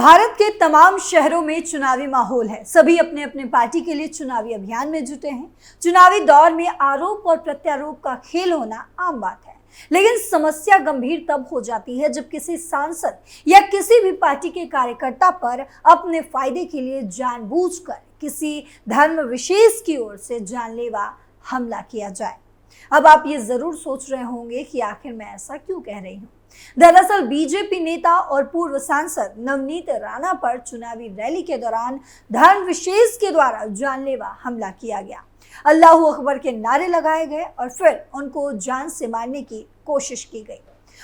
भारत के तमाम शहरों में चुनावी माहौल है। सभी अपने अपने पार्टी के लिए चुनावी अभियान में जुटे हैं। चुनावी दौर में आरोप और प्रत्यारोप का खेल होना आम बात है, लेकिन समस्या गंभीर तब हो जाती है जब किसी सांसद या किसी भी पार्टी के कार्यकर्ता पर अपने फायदे के लिए जानबूझकर किसी धर्म विशेष की ओर से जानलेवा हमला किया जाए। अब आप ये जरूर सोच रहे होंगे कि आखिर मैं ऐसा क्यों कह रही हूँ। दरअसल बीजेपी नेता और पूर्व सांसद नवनीत राणा पर चुनावी रैली के दौरान धर्म विशेष के द्वारा जानलेवा हमला किया गया। अल्लाहू अकबर के नारे लगाए गए और फिर उनको जान से मारने की कोशिश की गई।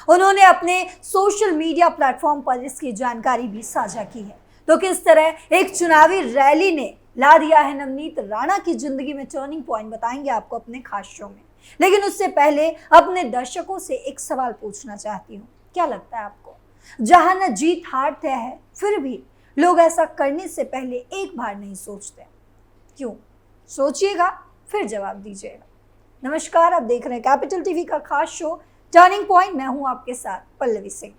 उन्होंने अपने सोशल मीडिया प्लेटफॉर्म पर इसकी जानकारी भी साझा की है। तो किस तरह एक चुनावी रैली ने ला दिया है नवनीत राणा की जिंदगी में टर्निंग पॉइंट, बताएंगे आपको अपने खास शो में। लेकिन उससे पहले अपने दर्शकों से एक सवाल पूछना चाहती हूँ। क्या लगता है आपको, जहां न जीत हार तय है, फिर भी लोग ऐसा करने से पहले एक बार नहीं सोचते? क्यों? सोचिएगा, फिर जवाब दीजिएगा। नमस्कार, आप देख रहे हैं कैपिटल टीवी का खास शो टर्निंग पॉइंट। मैं हूं आपके साथ पल्लवी सिंह।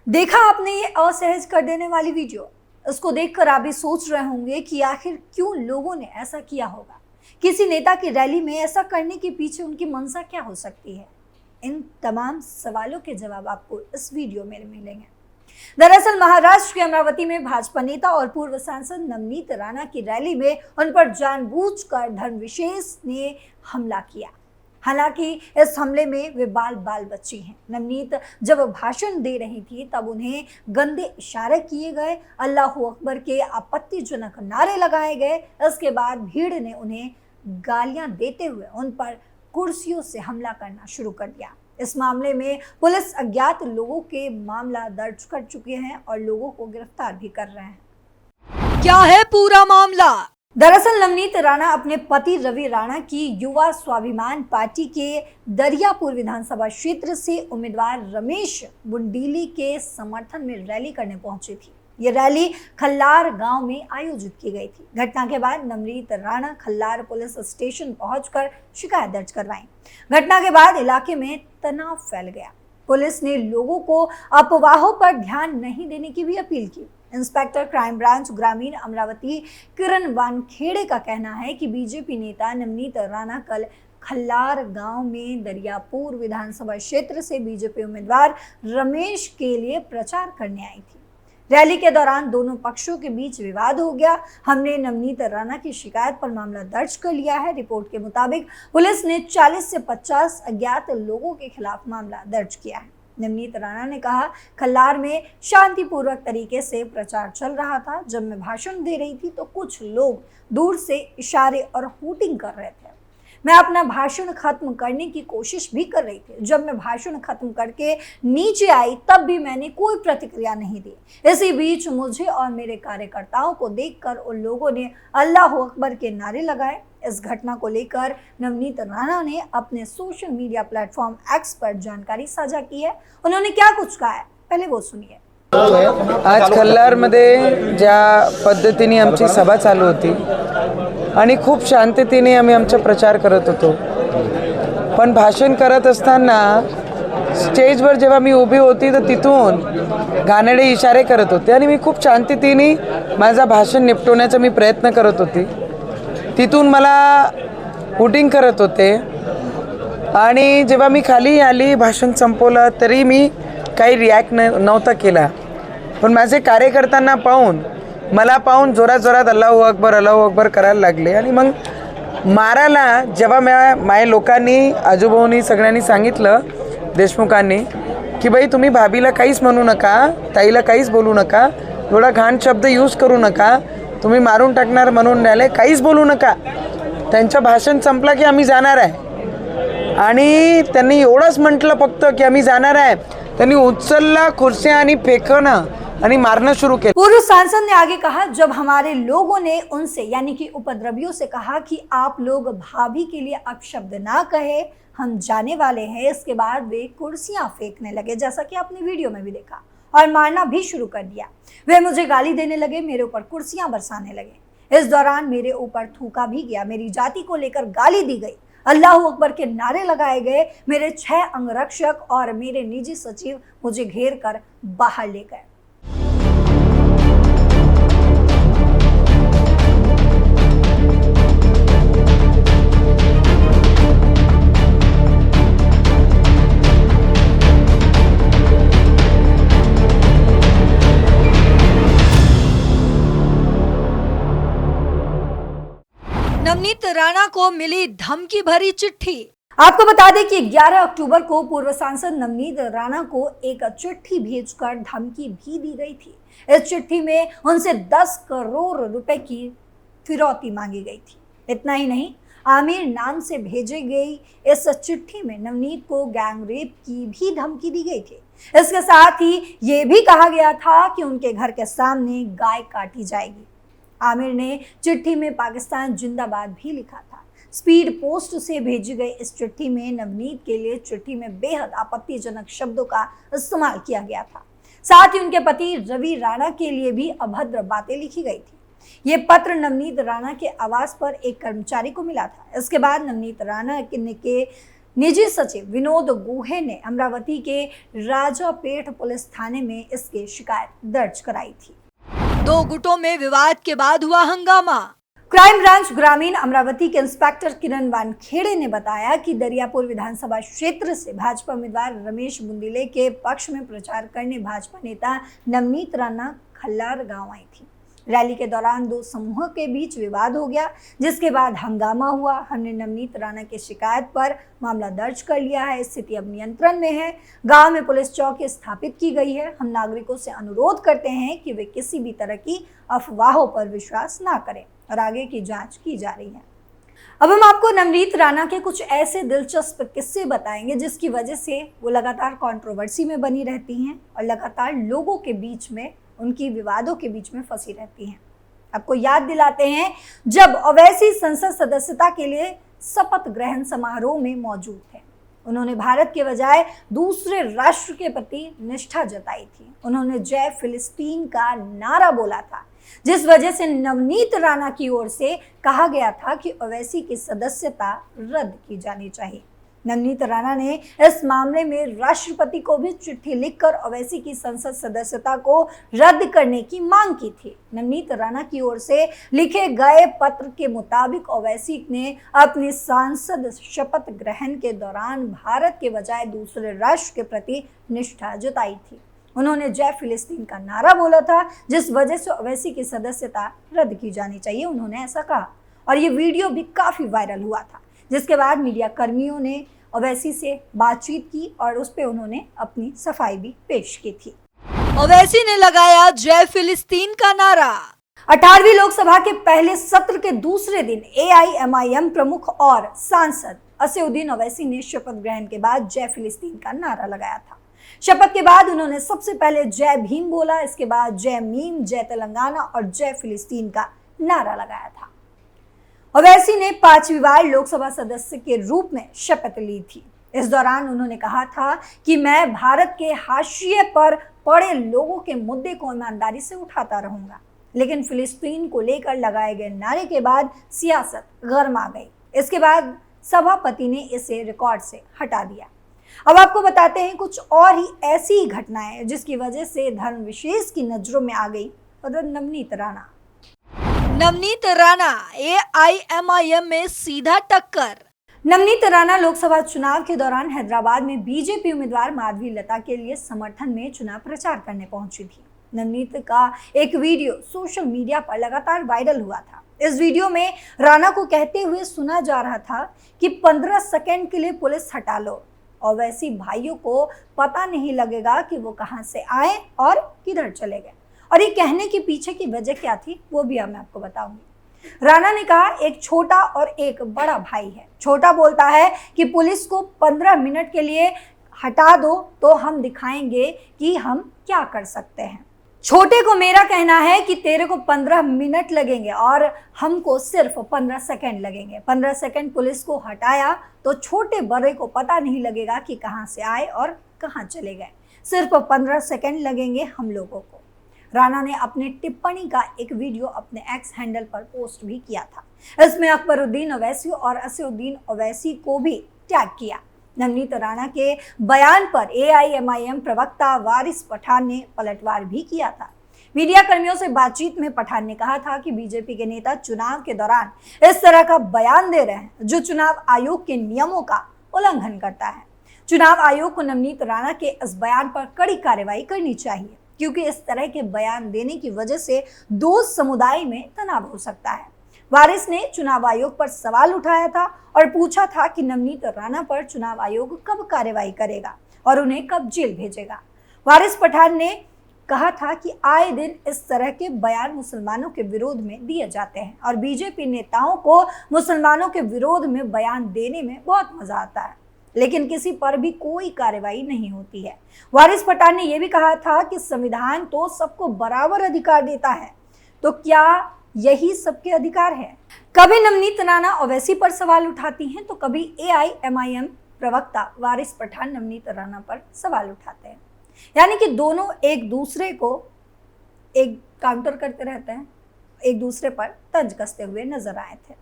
देखा आपने ये असहज कर देने वाली वीडियो? इसको देखकर आप भी सोच रहे होंगे कि आखिर क्यों लोगों ने ऐसा किया होगा। किसी नेता की रैली में ऐसा करने के पीछे उनकी मंशा क्या हो सकती है? इन तमाम सवालों के जवाब आपको इस वीडियो में मिलेंगे। दरअसल महाराष्ट्र के अमरावती में भाजपा नेता और पूर्व सांसद नवनीत राणा की रैली में उन पर जानबूझकर धर्म विशेष ने हमला किया। हालांकि इस हमले में वे बाल बच्ची हैं। नवनीत जब भाषण दे रही थी तब उन्हें गंदे इशारे किए गए, अल्लाहू अकबर के आपत्तिजनक नारे लगाए गए। इसके बाद भीड़ ने उन्हें गालियां देते हुए उन पर कुर्सियों से हमला करना शुरू कर दिया। इस मामले में पुलिस अज्ञात लोगों के मामला दर्ज कर चुके हैं और लोगों को गिरफ्तार भी कर रहे हैं। क्या है पूरा मामला? दरअसल नवनीत राणा अपने पति रवि राणा की युवा स्वाभिमान पार्टी के दरियापुर विधानसभा क्षेत्र से उम्मीदवार रमेश बुंडीली के समर्थन में रैली करने पहुंची थी। ये रैली खल्लार गांव में आयोजित की गई थी। घटना के बाद नवनीत राणा खल्लार पुलिस स्टेशन पहुंचकर शिकायत दर्ज करवाई। घटना के बाद इलाके में तनाव फैल गया। पुलिस ने लोगों को अफवाहों पर ध्यान नहीं देने की भी अपील की। इंस्पेक्टर क्राइम ब्रांच ग्रामीण अमरावती किरण वानखेड़े का कहना है कि बीजेपी नेता नवनीत राणा कल खल्लार गांव में दरियापुर विधानसभा क्षेत्र से बीजेपी उम्मीदवार रमेश के लिए प्रचार करने आई थी। रैली के दौरान दोनों पक्षों के बीच विवाद हो गया। हमने नवनीत राणा की शिकायत पर मामला दर्ज कर लिया है। रिपोर्ट के मुताबिक पुलिस ने 40 से 50 अज्ञात लोगों के खिलाफ मामला दर्ज किया है। नवनीत राणा ने कहा, खल्लार में शांतिपूर्वक तरीके से प्रचार चल रहा था। जब मैं भाषण दे रही थी तो कुछ लोग दूर से इशारे और हूटिंग कर रहे थे। मैं अपना भाषण खत्म करने की कोशिश भी कर रही थी। जब मैं भाषण खत्म करके नीचे आई तब भी मैंने कोई प्रतिक्रिया नहीं दी। इसी बीच मुझे और मेरे कार्यकर्ताओं को देखकर उन लोगों ने अल्लाहू अकबर के नारे लगाए। इस घटना को लेकर नवनीत राणा ने अपने सोशल मीडिया प्लेटफॉर्म एक्स पर जानकारी साझा की है। उन्होंने क्या कुछ कहा है, पहले वो सुनिए। आज खल्लारमध्ये ज्या पद्धतीने आमची सभा चालू होती आणि खूप शांततेने आम्ही आमचा प्रचार करत होतो, पण भाषण करत असताना स्टेजवर जेव्हा मी उभी होती तर तिथून घाणेरडे इशारे करत होते आणि मी खूप शांततेने माझा भाषण निपटवण्याचा मी प्रयत्न करत होती। तिथून मला हुटिंग करत होते आणि जेव्हा मी खाली आली भाषण संपवलं तरी मी काही रिॲक्ट नव्हता केला। पण माझे कार्यकर्त्यांना पाहून मला पाहून जोरात अल्लाहू अकबर करायला लागले आणि मग मारायला जेव्हा माझ्या लोकांनी आजूबाजूनी सगळ्यांनी सांगितलं, देशमुखांनी, की बाई तुम्ही भाभीला काहीच म्हणू नका, ताईला काहीच बोलू नका, एवढा घाण शब्द यूज करू नका, तुम्ही मारून टाकणार म्हणून राहिले, काहीच बोलू नका। त्यांचं भाषण संपलं की आम्ही जाणार आहे आणि त्यांनी एवढंच म्हटलं फक्त की आम्ही जाणार आहे। त्यांनी उचलला खुर्च्या आणि फेकणं आणि मारना शुरू किया। पूर्व सांसद ने आगे कहा, जब हमारे लोगों ने उनसे यानी कि उपद्रवियों से कहा कि आप लोग भाभी के लिए अपशब्द ना कहे, हम जाने वाले हैं, इसके बाद वे कुर्सियां फेंकने लगे, जैसा कि आपने वीडियो में भी देखा, और मारना भी शुरू कर दिया। वे मुझे गाली देने लगे, मेरे ऊपर कुर्सियां बरसाने लगे। इस दौरान मेरे ऊपर थूका भी गया, मेरी जाति को लेकर गाली दी गई, अल्लाह अकबर के नारे लगाए गए, मेरे 6 अंगरक्षक और मेरे निजी सचिव मुझे घेर कर बाहर ले गए। नवनीत राणा को मिली धमकी भरी चिट्ठी। आपको बता दें कि 11 अक्टूबर को पूर्व सांसद नवनीत राणा को एक चिट्ठी भेजकर धमकी भी दी गई थी। इस चिट्ठी में उनसे 10 करोड़ रुपए की फिरौती मांगी गई थी। इतना ही नहीं, आमिर नाम से भेजी गई इस चिट्ठी में नवनीत को गैंग रेप की भी धमकी दी गई थी। इसके साथ ही ये भी कहा गया था कि उनके घर के सामने गाय काटी जाएगी। आमिर ने चिट्ठी में पाकिस्तान जिंदाबाद भी लिखा था। स्पीड पोस्ट से भेजी गई इस चिट्ठी में नवनीत के लिए चिट्ठी में बेहद आपत्तिजनक शब्दों का इस्तेमाल किया गया था। साथ ही उनके पति रवि राणा के लिए भी अभद्र बातें लिखी गई थी। ये पत्र नवनीत राणा के आवास पर एक कर्मचारी को मिला था। इसके बाद नवनीत राणा के निजी सचिव विनोद गुहे ने अमरावती के राजापेट पुलिस थाने में इसकी शिकायत दर्ज कराई थी। 2 गुटों में विवाद के बाद हुआ हंगामा। क्राइम ब्रांच ग्रामीण अमरावती के इंस्पेक्टर किरण वानखेड़े ने बताया कि दरियापुर विधानसभा क्षेत्र से भाजपा उम्मीदवार रमेश बुंदिले के पक्ष में प्रचार करने भाजपा नेता नवनीत राणा खल्लार गांव आई थी। रैली के दौरान 2 समूहों के बीच विवाद हो गया, जिसके बाद हंगामा हुआ। हमने नवनीत राणा की शिकायत पर मामला दर्ज कर लिया है। स्थिति अब नियंत्रण में है। गांव में पुलिस चौकी स्थापित की गई है। हम नागरिकों से अनुरोध करते हैं कि वे किसी भी तरह की अफवाहों पर विश्वास ना करें और आगे की जांच की जा रही है। अब हम आपको नवनीत राणा के कुछ ऐसे दिलचस्प किस्से बताएंगे जिसकी वजह से वो लगातार कंट्रोवर्सी में बनी रहती हैं और लगातार लोगों के बीच में, उनकी विवादों के बीच में फंसी रहती हैं। आपको याद दिलाते हैं, जब ओवैसी संसद सदस्यता के लिए शपथ ग्रहण समारोह में मौजूद थे, उन्होंने भारत के बजाय दूसरे राष्ट्र के प्रति निष्ठा जताई थी। उन्होंने जय फिलिस्तीन का नारा बोला था, जिस वजह से नवनीत राणा की ओर से कहा गया था कि ओवैसी की सदस्यता रद्द की जानी चाहिए। नवनीत राणा ने इस मामले में राष्ट्रपति को भी चिट्ठी लिखकर ओवैसी की संसद सदस्यता को रद्द करने की मांग की थी। नवनीत राणा की ओर से लिखे गए पत्र के मुताबिक ओवैसी ने अपनी सांसद शपथ ग्रहण के दौरान भारत के बजाय दूसरे राष्ट्र के प्रति निष्ठा जताई थी। उन्होंने जय फिलिस्तीन का नारा बोला था, जिस वजह से ओवैसी की सदस्यता रद्द की जानी चाहिए। उन्होंने ऐसा कहा और ये वीडियो भी काफी वायरल हुआ था, जिसके बाद मीडिया कर्मियों ने ओवैसी से बातचीत की और उस पे उन्होंने अपनी सफाई भी पेश की थी। ओवैसी ने लगाया जय फिलिस्तीन का नारा। 18वीं लोकसभा के पहले सत्र के दूसरे दिन AIMIM प्रमुख और सांसद असदुद्दीन ओवैसी ने शपथ ग्रहण के बाद जय फिलिस्तीन का नारा लगाया था। शपथ के बाद उन्होंने सबसे पहले जय भीम बोला, इसके बाद जय मीम, जय तेलंगाना और जय फिलिस्तीन का नारा लगाया था। ओवैसी ने 5वीं बार लोकसभा सदस्य के रूप में शपथ ली थी। इस दौरान उन्होंने कहा था कि मैं भारत के हाशिए पर पड़े लोगों के मुद्दे को ईमानदारी से उठाता रहूंगा, लेकिन फिलिस्तीन को लेकर लगाए गए नारे के बाद सियासत गर्मा गई। इसके बाद सभापति ने इसे रिकॉर्ड से हटा दिया। अब आपको बताते हैं कुछ और ही ऐसी घटनाएं जिसकी वजह से धर्म विशेष की नजरों में आ गई और नवनीत राणा AIMIM में सीधा टक्कर। नवनीत राणा लोकसभा चुनाव के दौरान हैदराबाद में बीजेपी उम्मीदवार माधवी लता के लिए समर्थन में चुनाव प्रचार करने पहुंची थी। नवनीत का एक वीडियो सोशल मीडिया पर लगातार वायरल हुआ था। इस वीडियो में राणा को कहते हुए सुना जा रहा था कि 15 सेकंड के लिए पुलिस हटा लो, ओवैसी भाइयों को पता नहीं लगेगा कि वो कहां से आए और किधर चले गए। और ये कहने के पीछे की वजह क्या थी वो भी मैं आपको बताऊंगी। राणा ने कहा, एक छोटा और एक बड़ा भाई है। छोटा बोलता है कि पुलिस को 15 मिनट के लिए हटा दो तो हम दिखाएंगे कि हम क्या कर सकते हैं। छोटे को मेरा कहना है कि तेरे को 15 मिनट लगेंगे और हमको सिर्फ 15 सेकंड लगेंगे। 15 सेकंड पुलिस को हटाया तो छोटे बड़े को पता नहीं लगेगा कि कहां से आए और कहां चले गए। सिर्फ 15 सेकंड लगेंगे हम लोगों को। राणा ने अपने टिप्पणी का एक वीडियो अपने एक्स हैंडल पर पोस्ट भी किया था। इसमें अकबरुद्दीन ओवैसी और असदुद्दीन ओवैसी को भी टैग किया। नवनीत राणा के बयान पर AIMIM प्रवक्ता वारिस पठान ने पलटवार भी किया था। मीडिया कर्मियों से बातचीत में पठान ने कहा था कि बीजेपी के नेता चुनाव के दौरान इस तरह का बयान दे रहे हैं जो चुनाव आयोग के नियमों का उल्लंघन करता है। चुनाव आयोग को नवनीत राणा के इस बयान पर कड़ी कार्रवाई करनी चाहिए, क्योंकि इस तरह के बयान देने की वजह से दो समुदाय में तनाव हो सकता है। वारिस ने चुनाव आयोग पर सवाल उठाया था और पूछा था कि नवनीत राणा पर चुनाव आयोग कब कार्रवाई करेगा और उन्हें कब जेल भेजेगा। वारिस पठान ने कहा था कि आए दिन इस तरह के बयान मुसलमानों के विरोध में दिए जाते हैं और बीजेपी नेताओं को मुसलमानों के विरोध में बयान देने में बहुत मजा आता है, लेकिन किसी पर भी कोई कार्रवाई नहीं होती है। वारिस पठान ने यह भी कहा था कि संविधान तो सबको बराबर अधिकार देता है, तो क्या यही सबके अधिकार है? कभी नवनीत राणा ओवैसी पर सवाल उठाती हैं तो कभी AIMIM प्रवक्ता वारिस पठान नवनीत राणा पर सवाल उठाते हैं, यानी कि दोनों एक दूसरे को एक काउंटर करते रहते हैं, एक दूसरे पर तंज कसते हुए नजर आए थे।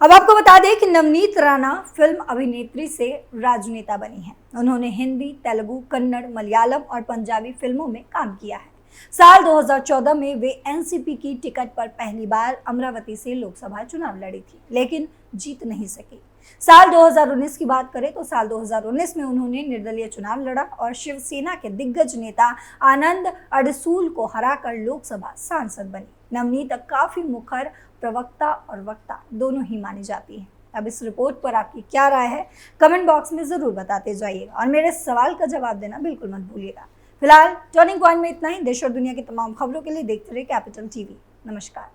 अब आपको बता दें कि नवनीत राणा फिल्म अभिनेत्री से राजनेता बनी हैं। उन्होंने हिंदी, तेलुगु, कन्नड़, मलयालम और पंजाबी फिल्मों में काम किया है। साल 2014 में वे NCP की टिकट पर पहली बार अमरावती से लोकसभा चुनाव लड़ी थी, लेकिन जीत नहीं सकी। साल 2019 की बात करें तो साल 2019 में उन्होंने निर्दलीय चुनाव लड़ा और शिवसेना के दिग्गज नेता आनंद अडसूल को हराकर लोकसभा सांसद बनी। नवनीत काफी मुखर प्रवक्ता और वक्ता दोनों ही मानी जाती है। अब इस रिपोर्ट पर आपकी क्या राय है, कमेंट बॉक्स में जरूर बताते जाइएगा और मेरे सवाल का जवाब देना बिल्कुल मत भूलिएगा। फिलहाल टर्निंग पॉइंट में इतना ही। देश और दुनिया की तमाम खबरों के लिए देखते रहिए कैपिटल TV। नमस्कार।